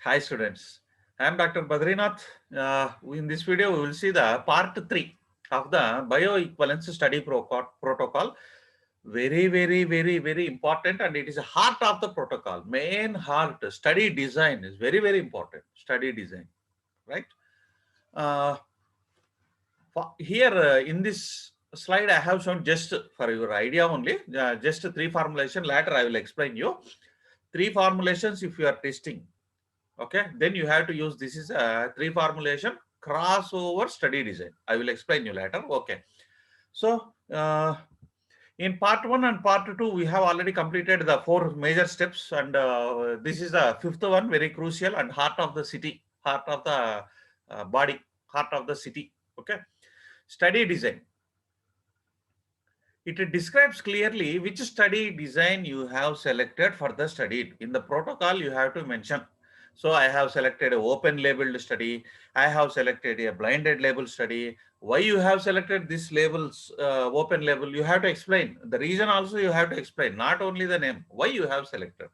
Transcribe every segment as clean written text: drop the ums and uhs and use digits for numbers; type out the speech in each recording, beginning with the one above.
Hi students, I am Dr. Badrinath. In this video, we will see the part 3 of the bioequivalence study protocol. Very important, and it is a heart of the protocol. Main heart, study design is very important. Study design, right? Uh, Here in this slide, I have shown just for your idea only, just three formulation. Later, I will explain you. Three formulations if you are testing. Okay, then you have to use this is a three formulation crossover study design. I will explain you later. Okay, so in part 1 and part 2 we have already completed the four major steps, and this is the fifth one, very crucial, and heart of the city, heart of the body, heart of the city. Okay, study design. It describes clearly which study design you have selected for the study. In the protocol, you have to mention. So I have selected an open labeled study. I have selected a blinded label study. Why you have selected this labels, open label, you have to explain. The reason also you have to explain, not only the name, why you have selected.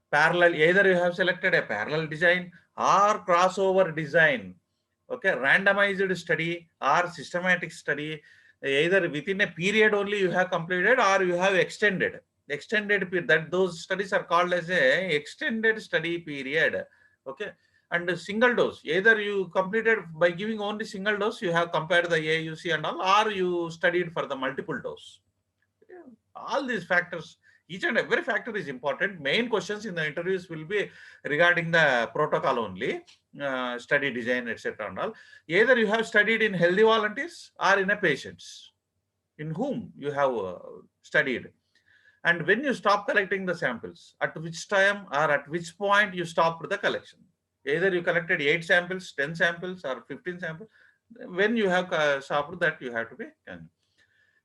Parallel, either you have selected a parallel design or crossover design. Okay, randomized study or systematic study, either within a period only you have completed or you have extended period, that those studies are called as a extended study period. Okay, and a single dose, either you completed by giving only single dose, you have compared the AUC and all, or you studied for the multiple dose. All these factors, each and every factor is important. Main questions in the interviews will be regarding the protocol only, study design, etc. and all. Either you have studied in healthy volunteers or in a patients in whom you have studied, and when you stop collecting the samples, at which time or at which point you stopped the collection. Either you collected 8 samples, 10 samples, or 15 samples. When you have stopped that, you have to be.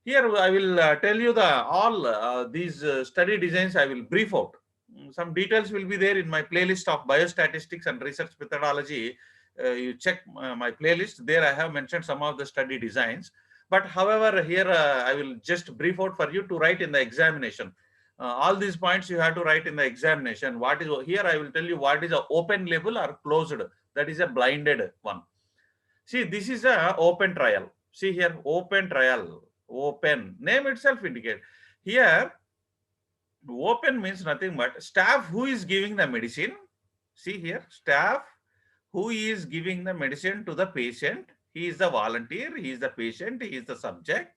Here I will tell you the all these study designs. I will brief out. Some details will be there in my playlist of biostatistics and research methodology. You check my playlist. There I have mentioned some of the study designs. But however, here I will just brief out for you to write in the examination. All these points you have to write in the examination. What is here? I will tell you what is a open label or closed. That is a blinded one. See, this is a open trial. See here, open trial. Open name itself indicate. Here, open means nothing but staff who is giving the medicine. See here, staff who is giving the medicine to the patient. He is the volunteer, he is the patient, he is the subject.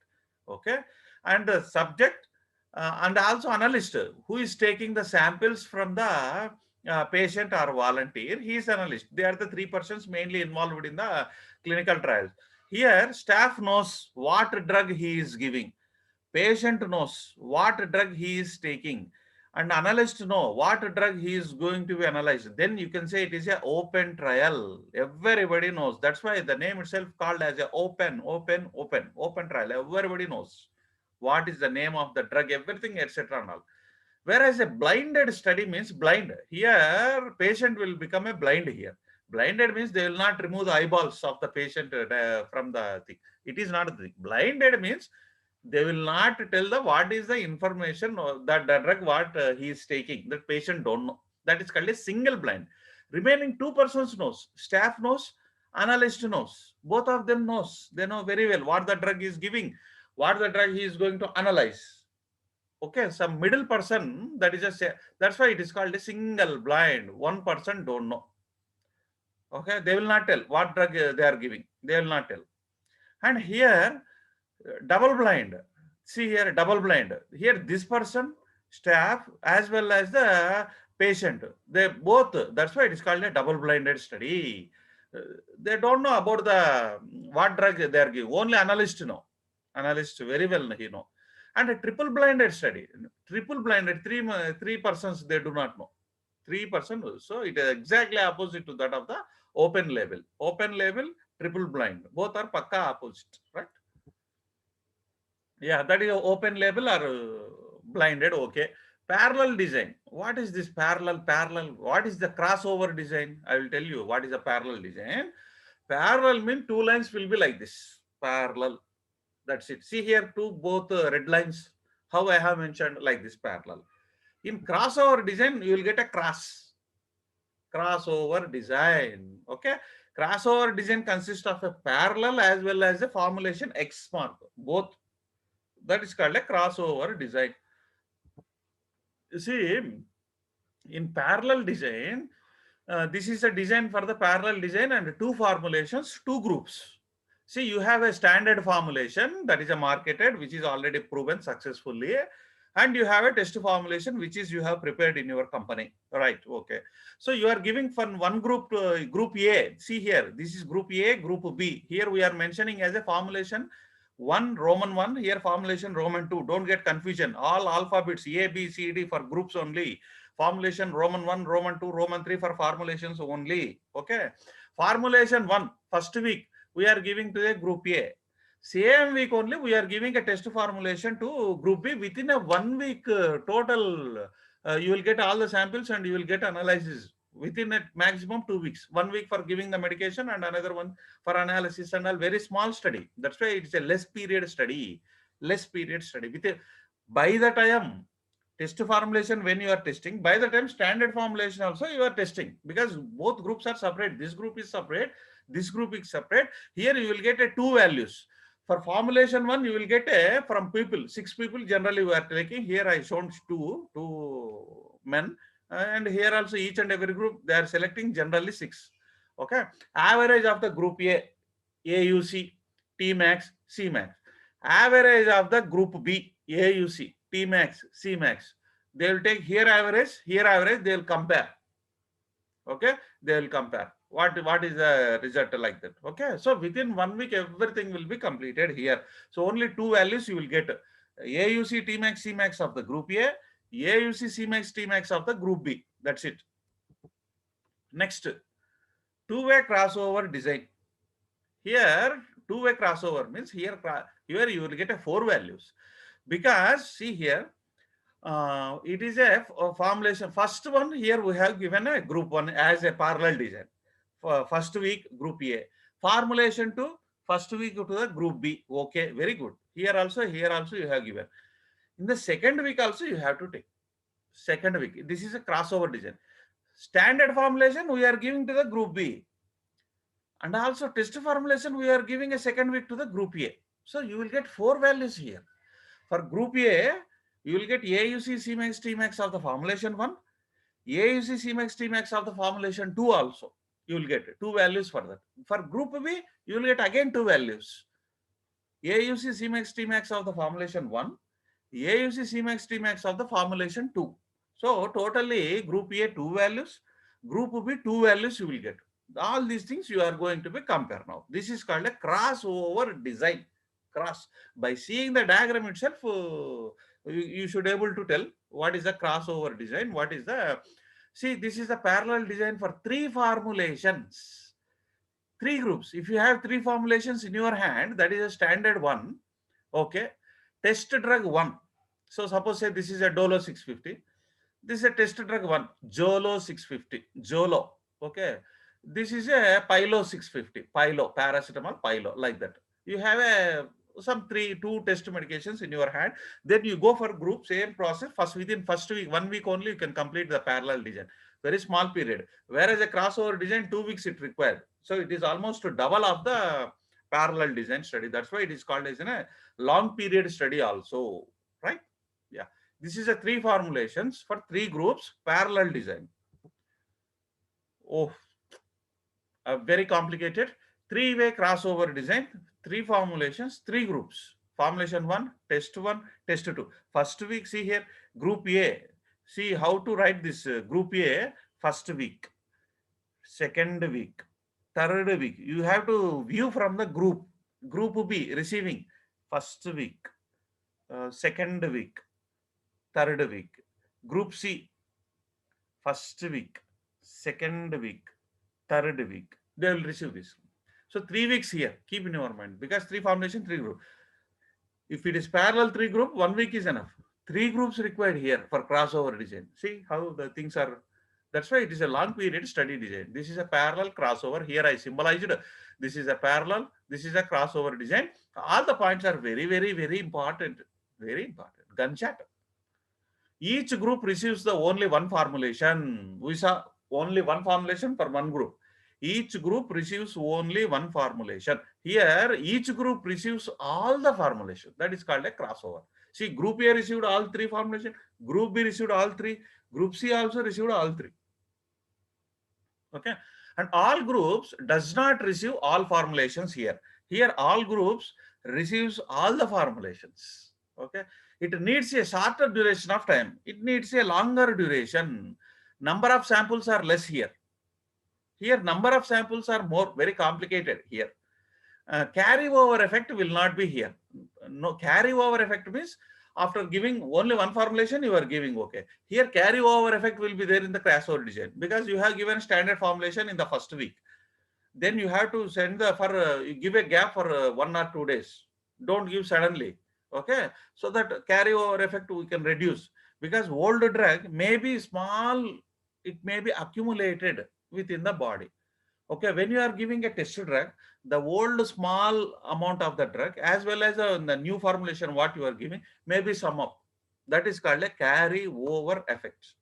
Okay, and the subject and also analyst who is taking the samples from the patient or volunteer. He is analyst. They are the three persons mainly involved in the clinical trials. Here, staff knows what drug he is giving. Patient knows what drug he is taking, and analyst know what drug he is going to be analyzed. Then you can say it is a open trial. Everybody knows. That's why the name itself called as a open trial. Everybody knows what is the name of the drug, everything, etc. and all. Whereas a blinded study means blind. Here, patient will become a blind here. Blinded means they will not remove the eyeballs of the patient from the thing. It is not the thing. Blinded means they will not tell the what is the information or that the drug what he is taking. That patient don't know. That is called a single blind. Remaining two persons knows. Staff knows, analyst knows. Both of them knows. They know very well what the drug is giving, what the drug he is going to analyze. Okay, some middle person, that is that's why it is called a single blind. One person don't know. Okay, they will not tell what drug they are giving. They will not tell. And here double blind. See here, double blind. Here, this person, staff, as well as the patient, they both. That's why it is called a double blinded study. They don't know about the what drug they are giving. Only analyst know. Analyst very well he know. And a triple blinded study. Triple blinded, three persons they do not know. 3%. So it is exactly opposite to that of the open label. Open label, triple blind. Both are pakka opposite, right? Yeah, that is open label or blinded. Okay. Parallel design. What is this parallel? What is the crossover design? I will tell you what is a parallel design. Parallel means two lines will be like this. Parallel. That's it. See here, two both red lines. How I have mentioned like this parallel. In crossover design, you will get a cross. crossover design. Okay. Crossover design consists of a parallel as well as a formulation X mark. Both. That is called a crossover design. You see, in parallel design, this is a design for the parallel design and two formulations, two groups. See, you have a standard formulation that is a marketed, which is already proven successfully, and you have a test formulation which is you have prepared in your company, right? Okay. So you are giving for one group, group A. See here, this is group A, group B. Here we are mentioning as a formulation one Roman one, here formulation Roman two. Don't get confusion. All alphabets A, B, C, D for groups only. Formulation Roman 1, Roman 2, Roman 3 for formulations only. Okay. Formulation 1, first week, we are giving to a group A. Same week only, we are giving a test formulation to group B. Within a 1 week total, you will get all the samples and you will get analysis within a maximum 2 weeks. 1 week for giving the medication and another one for analysis and all. Very small study. That's why it's a less period study. Less period study. By the time test formulation, when you are testing, by the time standard formulation also you are testing, because both groups are separate. This group is separate, this group is separate. Here you will get a two values. For formulation one, you will get a from people, 6 people generally we are taking. Here I shown two men, and here also each and every group they are selecting generally 6. Okay. Average of the group A, AUC, T max, C max. Average of the group B, AUC, T max, C max. They will take here average, they will compare. Okay, they will compare. What is the result like that? Okay, so within 1 week, everything will be completed here. So only two values you will get: AUC, T max, C max of the group A, AUC, C max, T max of the group B. That's it. Next, two-way crossover design. Here, two-way crossover means here you will get a 4 values, because see here, it is a formulation. First one, here we have given a group 1 as a parallel design. For first week group A, formulation 2 first week to the group B. Okay, very good. Here also you have given. In the second week also you have to take. Second week, this is a crossover design. Standard formulation we are giving to the group B, and also test formulation we are giving a second week to the group A. So you will get 4 values here. For group A, you will get AUC, Cmax, Tmax of the formulation 1, AUC, Cmax, Tmax of the formulation 2 also. You will get 2 values for that. For group B, you will get again 2 values. AUC, Cmax, Tmax of the formulation 1, AUC, Cmax, Tmax of the formulation 2. So totally group A 2 values, group B 2 values you will get. All these things you are going to be compare now. This is called a crossover design. Cross. By seeing the diagram itself, you should able to tell what is the crossover design, what is the, see, this is a parallel design for 3 formulations, 3 groups. If you have 3 formulations in your hand, that is a standard one. Okay. Test drug 1. So suppose say this is a Dolo 650. This is a test drug 1, Jolo 650, Jolo. Okay. This is a Pilo 650, Pilo, paracetamol, Pilo, like that. You have a some 2 test medications in your hand. Then you go for group, same process. Within first week, 1 week only, you can complete the parallel design. Very small period. Whereas a crossover design, 2 weeks it required. So it is almost double of the parallel design study. That's why it is called as a long period study also, right? Yeah. This is a 3 formulations for 3 groups, parallel design. Oh, very complicated. 3-way crossover design, 3 formulations, 3 groups. Formulation 1, test 2. First week, see here, group A. See how to write this group A, first week, second week, third week. You have to view from the group. Group B, receiving, first week, second week, third week. Group C, first week, second week, third week. They will receive this. So 3 weeks here, keep in your mind, because 3 formulation, 3 group. If it is parallel 3 group, 1 week is enough. 3 groups required here for crossover design. See how the things are. That's why it is a long period study design. This is a parallel crossover. Here I symbolized. This is a parallel. This is a crossover design. All the points are very, very, very important. Very important. Gunshot. Each group receives the only one formulation. We saw Only one formulation for one group. Each group receives only one formulation. Here, each group receives all the formulation. That is called a crossover. See, group A received all three formulation, group B received all three, group C also received all three. Okay, and all groups does not receive all formulations here. Here, all groups receives all the formulations. Okay, it needs a shorter duration of time. It needs a longer duration. Number of samples are less here. Here, number of samples are more, very complicated here. Carryover effect will not be here. No, carryover effect means after giving only one formulation, you are giving okay. Here, carryover effect will be there in the crossover design because you have given standard formulation in the first week. Then you have to send the for give a gap for 1 or 2 days. Don't give suddenly. Okay, so that carryover effect we can reduce because old drug may be small, it may be accumulated within the body. Okay, when you are giving a test drug, the old small amount of the drug as well as the new formulation what you are giving may be sum up. That is called a carry over effect.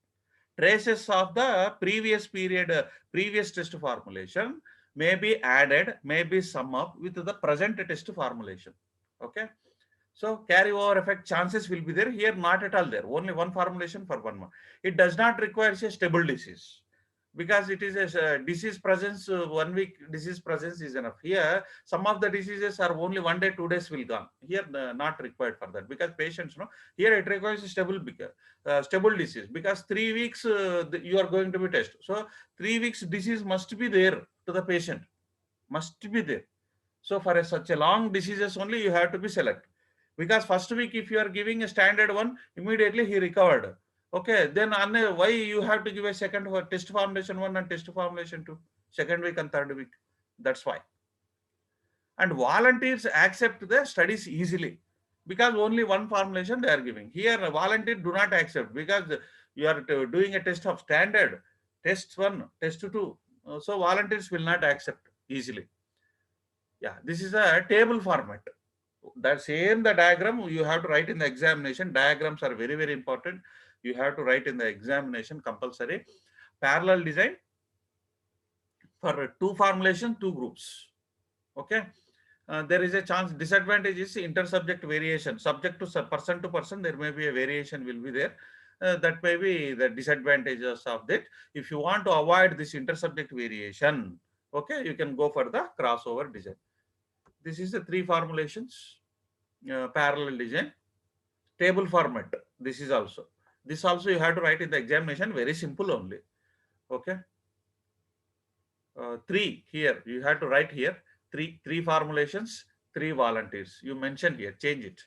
Traces of the previous period, previous test formulation may be added, may be sum up with the present test formulation. Okay. So carryover effect chances will be there. Here, not at all there. Only one formulation for 1 month. It does not require a stable disease because it is a disease presence. 1 week disease presence is enough. Here, some of the diseases are only 1 day, 2 days will gone. Here, not required for that because patients, here it requires a stable disease because 3 weeks you are going to be tested. So 3 weeks disease must be there to the patient, must be there. So for such a long diseases only you have to be select. Because first week if you are giving a standard one, immediately he recovered. Okay, then why you have to give a second test formulation 1 and test formulation 2, second week and third week? That's why. And volunteers accept the studies easily because only one formulation they are giving. Here volunteers do not accept because you are doing a test of standard, test 1, test 2. So volunteers will not accept easily. Yeah, this is a table format. That same the diagram you have to write in the examination. Diagrams are very, very important. You have to write in the examination compulsory. Parallel design for 2 formulation, 2 groups. Okay. There is a chance. Disadvantage is intersubject variation. Subject to person, there may be a variation will be there. That may be the disadvantages of that. If you want to avoid this intersubject variation, okay, you can go for the crossover design. This is the 3 formulations. Parallel design, table format. This is also. This also you have to write in the examination. Very simple only. Okay. 3 here. You have to write here. Three formulations, 3 volunteers. You mentioned here. Change it.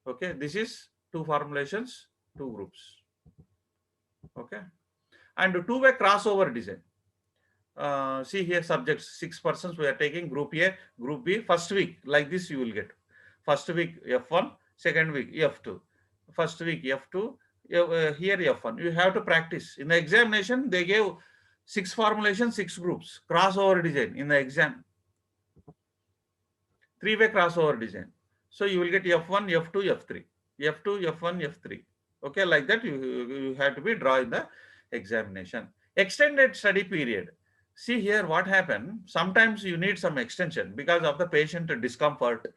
Okay. This is 2 formulations, 2 groups. Okay. And 2-way crossover design. See here subjects 6 persons we are taking group A, group B. First week like this you will get. First week F1, second week F2, first week F2, here F1. You have to practice. In the examination, they gave 6 formulations, 6 groups, crossover design in the exam. 3-way crossover design. So you will get F1, F2, F3, F2, F1, F3. Okay, like that you have to be draw in the examination. Extended study period. See here what happened. Sometimes you need some extension because of the patient discomfort.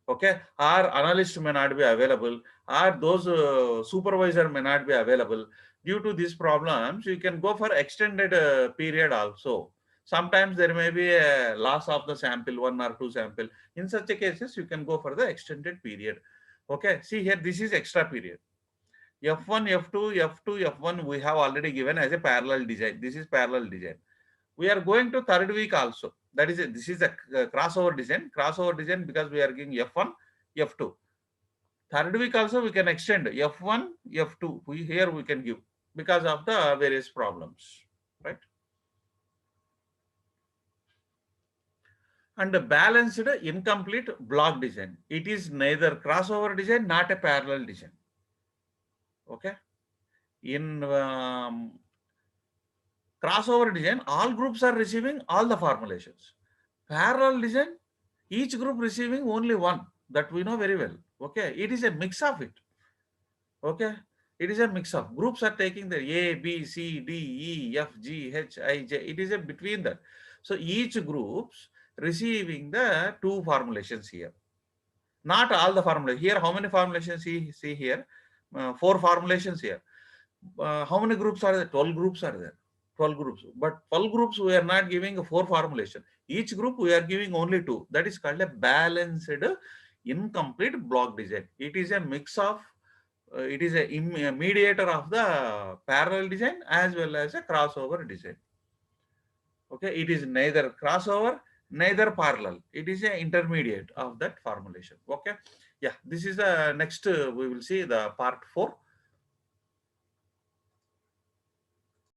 Okay, our analyst may not be available, or those supervisor may not be available. Due to these problems, you can go for extended period also. Sometimes there may be a loss of the sample, 1 or 2 sample. In such a cases, you can go for the extended period. Okay, see here, this is extra period. F1, F2, F2, F1, we have already given as a parallel design. This is parallel design. We are going to third week also. That is, this is a crossover design. Crossover design because we are giving F1, F2. Third week also we can extend F1, F2. Here we can give because of the various problems, right? And a balanced incomplete block design. It is neither crossover design, not a parallel design. Okay. In crossover design, all groups are receiving all the formulations. Parallel design, each group receiving only one. That we know very well. Okay. It is a mix of it. Okay. It is a mix of groups are taking the A, B, C, D, E, F, G, H, I, J. It is a between that. So each groups receiving the two formulations here. Not all the formulations. Here, how many formulations see here? Four formulations here. How many groups are there? 12 groups are there. 12 groups. But 12 groups, we are not giving a four formulation. Each group, we are giving only two. That is called a balanced incomplete block design. It is a mix of, it is a mediator of the parallel design as well as a crossover design. Okay, it is neither crossover, neither parallel. It is a intermediate of that formulation. Okay, yeah, this is the next, we will see the part 4.